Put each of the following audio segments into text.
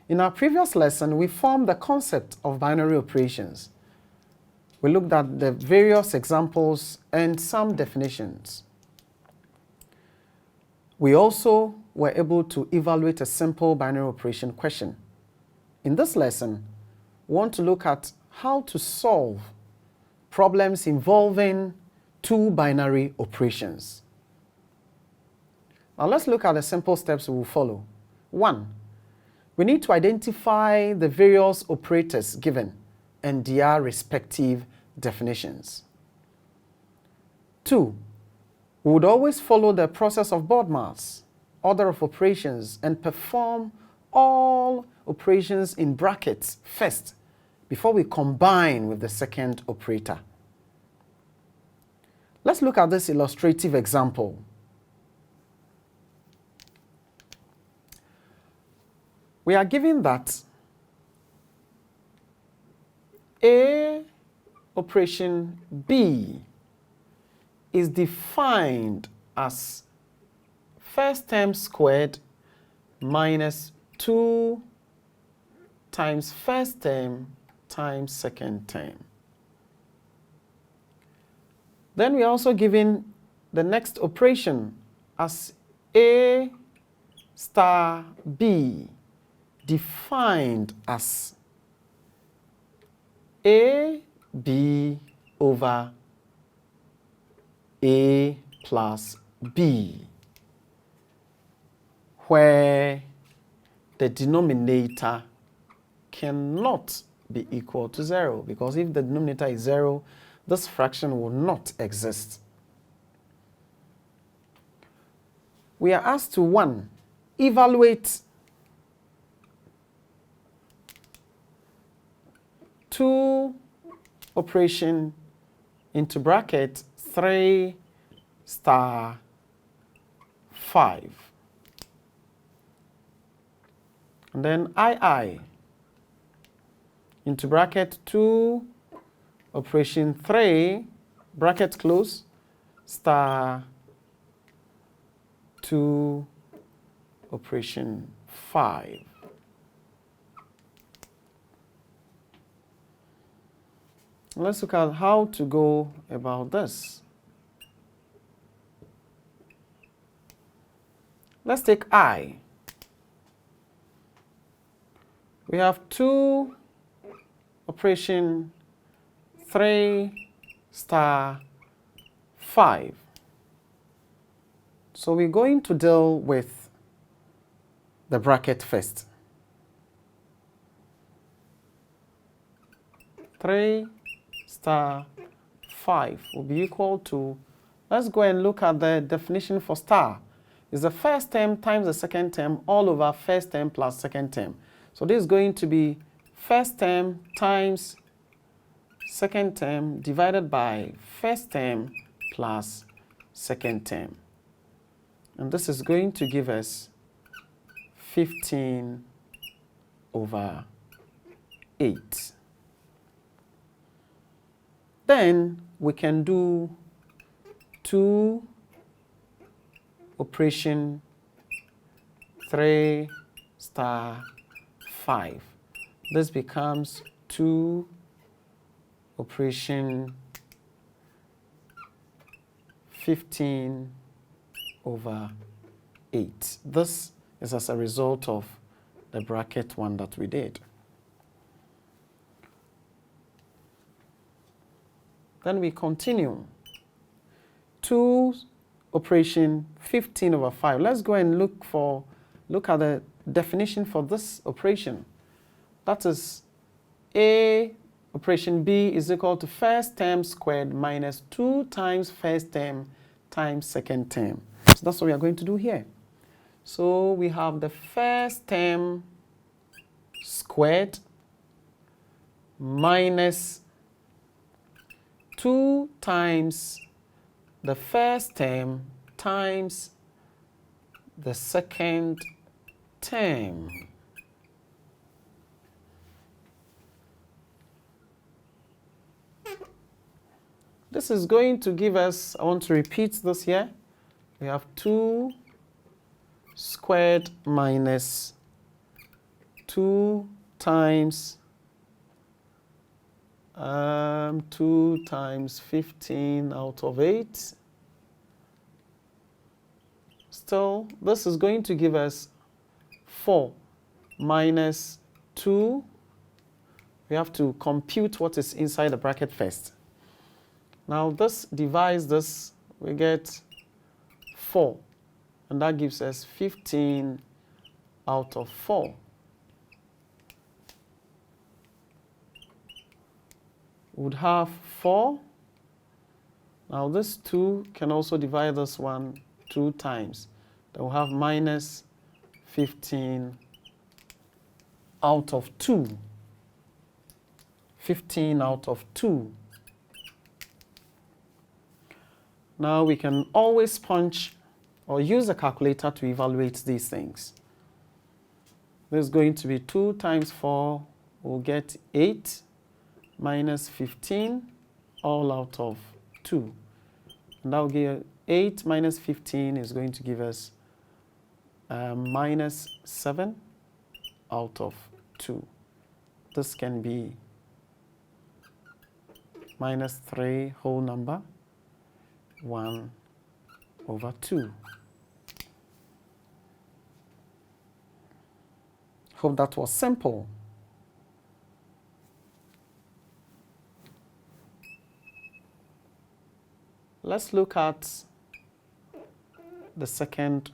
In our previous lesson, we formed the concept of binary operations. We looked at the various examples and some definitions. We also were able to evaluate a simple binary operation question. In this lesson, we want to look at how to solve problems involving two binary operations. Now let's look at the simple steps we will follow. 1. We need to identify the various operators given and their respective definitions. 2. We would always follow the process of BODMAS, order of operations, and perform all operations in brackets first before we combine with the second operator. Let's look at this illustrative example. We are given that A operation B is defined as first term squared minus 2 times first term times second term. Then we are also given the next operation as A star B defined as AB over A plus B, where the denominator cannot be equal to 0, because if the denominator is 0, this fraction will not exist. We are asked to 1. Evaluate 2 operation into bracket 3 star 5. And then II into bracket 2 operation 3 bracket close star 2 operation 5. Let's look at how to go about this. Let's take I. We have 2 operation 3 star 5. So we're going to deal with the bracket first. 3 star 5 will be equal to, let's go and look at the definition for star. It's the first term times the second term all over first term plus second term. So this is going to be first term times second term divided by first term plus second term. And this is going to give us 15 over 8. Then we can do 2 operation 3 star 5. This becomes 2 operation 15 over 8. This is as a result of the bracket one that we did. Then we continue. 2 operation 15 over 5. Let's go and look at the definition for this operation. That is A operation B is equal to first term squared minus 2 times first term times second term. So that's what we are going to do here. So we have the first term squared minus 2 times the first term times the second term. This is going to give us, I want to repeat this here. We have 2 squared minus 2 times 2 times 15 out of 8. Still, this is going to give us 4 minus 2. We have to compute what is inside the bracket first. Now this divides this, we get 4, and that gives us 15 out of 4. We would have 4. Now this 2 can also divide this one 2 times. Then we'll have minus 15 out of 2. 15 out of 2. Now we can always punch or use a calculator to evaluate these things. This is going to be 2 times 4. We'll get 8 minus 15 all out of 2. And that will give 8 minus 15 is going to give us minus 7 out of 2. This can be minus 3 whole number, 1 over 2. Hope that was simple. Let's look at the second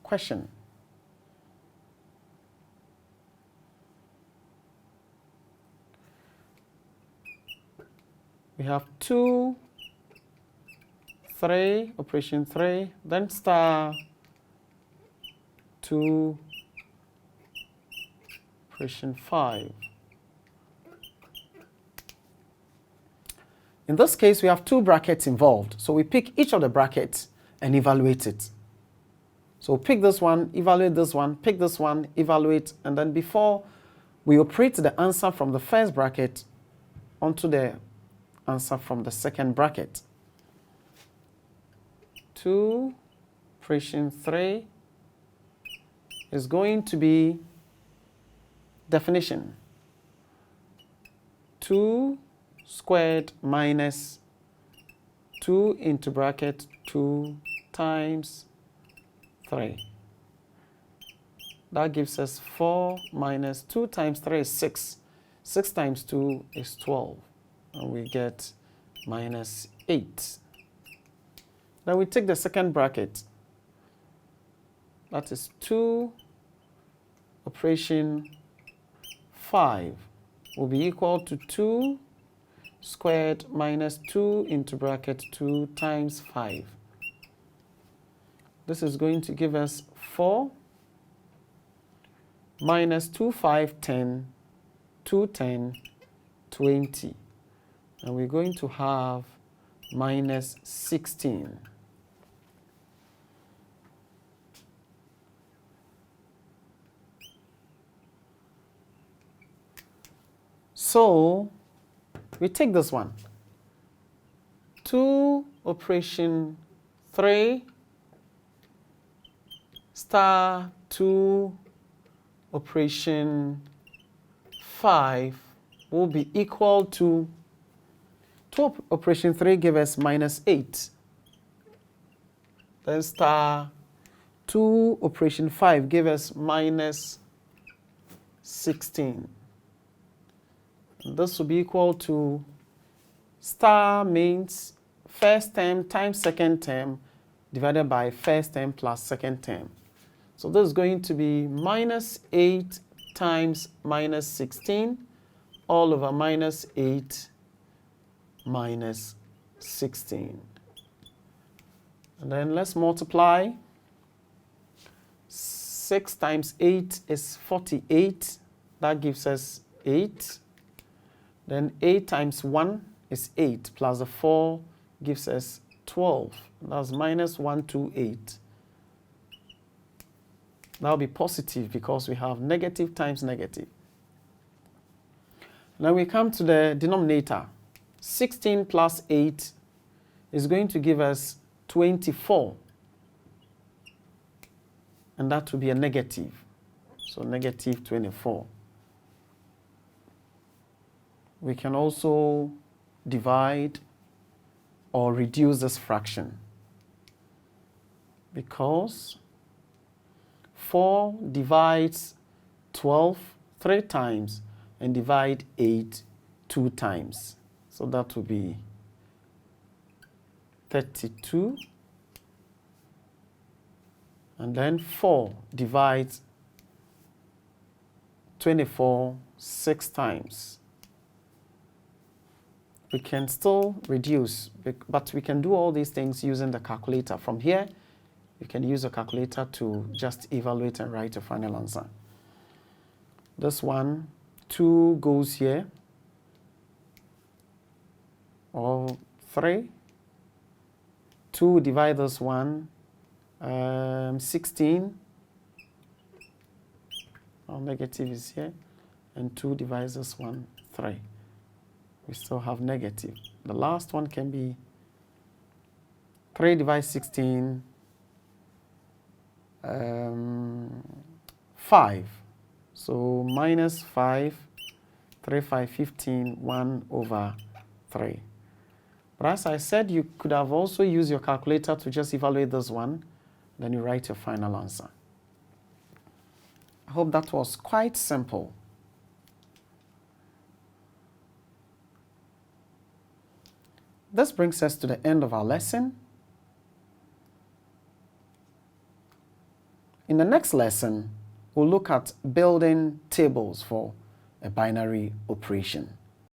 question. We have 2, 3, operation 3, then star 2, operation 5. In this case, we have 2 brackets involved. So we pick each of the brackets and evaluate it. So pick this one, evaluate this one, pick this one, evaluate, and then before we operate the answer from the first bracket onto the answer from the second bracket. 2, operation 3 is going to be definition. 2 squared minus 2 into bracket 2 times 3. That gives us 4 minus 2 times 3 is 6. 6 times 2 is 12. And we get minus 8. Then we take the second bracket. That is 2 operation 5 will be equal to 2 squared minus 2 into bracket 2 times 5. This is going to give us 4 minus 2, 5, 10, 2, 10, 20. And we're going to have minus 16. So we take this one. 2 operation 3 star 2 operation 5 will be equal to 2 operation 3 give us minus 8. Then star 2 operation 5 give us minus 16. This will be equal to star means first term times second term divided by first term plus second term. So this is going to be minus 8 times minus 16 all over minus 8 minus 16. And then let's multiply. 6 times 8 is 48. That gives us 8. Then 8 times 1 is 8, plus the 4 gives us 12. That's minus 128. That will be positive because we have negative times negative. Now we come to the denominator. 16 plus 8 is going to give us 24. And that will be a negative. So negative 24. We can also divide or reduce this fraction, because 4 divides 12 3 times and divide 8 2 times. So that will be 32. And then 4 divides 24 6 times. We can still reduce, but we can do all these things using the calculator. From here, you can use a calculator to just evaluate and write a final answer. This one, 2 goes here, or 3. 2 divide this one, 16. Our negative is here, and 2 divides this one, 3. We still have negative. The last one can be 3 divides 16, 5. So minus 5, 3, 5, 15, 1 over 3. But as I said, you could have also used your calculator to just evaluate this one, then you write your final answer. I hope that was quite simple. This brings us to the end of our lesson. In the next lesson, we'll look at building tables for a binary operation.